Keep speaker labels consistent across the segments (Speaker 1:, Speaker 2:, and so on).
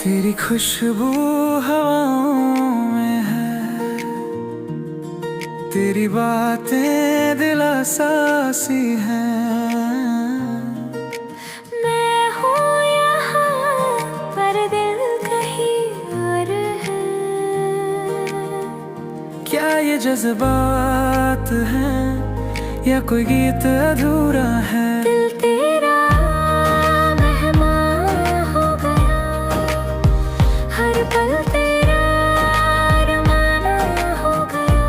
Speaker 1: तेरी खुशबू हवाओं में है, तेरी बातें दिलासा सी हैं।
Speaker 2: मैं हूँ यहाँ पर दिल कहीं और है।
Speaker 1: क्या ये जज्बात हैं या कोई गीत अधूरा है?
Speaker 2: दिल तेरा मेहमान हो गया, हर पल तेरा अरमाना हो गया।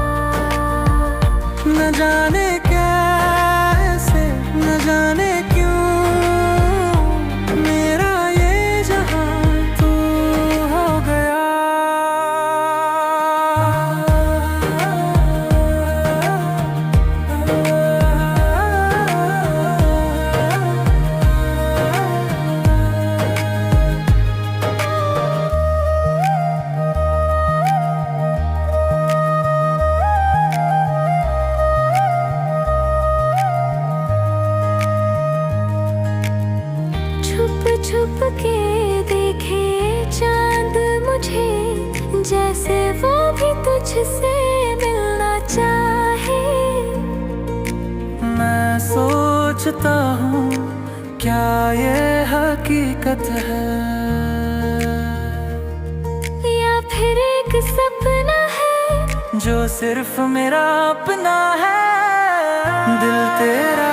Speaker 1: न जाने कैसे, न जाने क्यों, मेरा ये जहां तू हो गया।
Speaker 2: छुप छुप के देखे चांद मुझे, जैसे वो भी तुझसे मिलना चाहे।
Speaker 1: मैं सोचता हूँ क्या ये हकीकत है,
Speaker 2: या फिर एक सपना है
Speaker 1: जो सिर्फ मेरा अपना है। दिल तेरा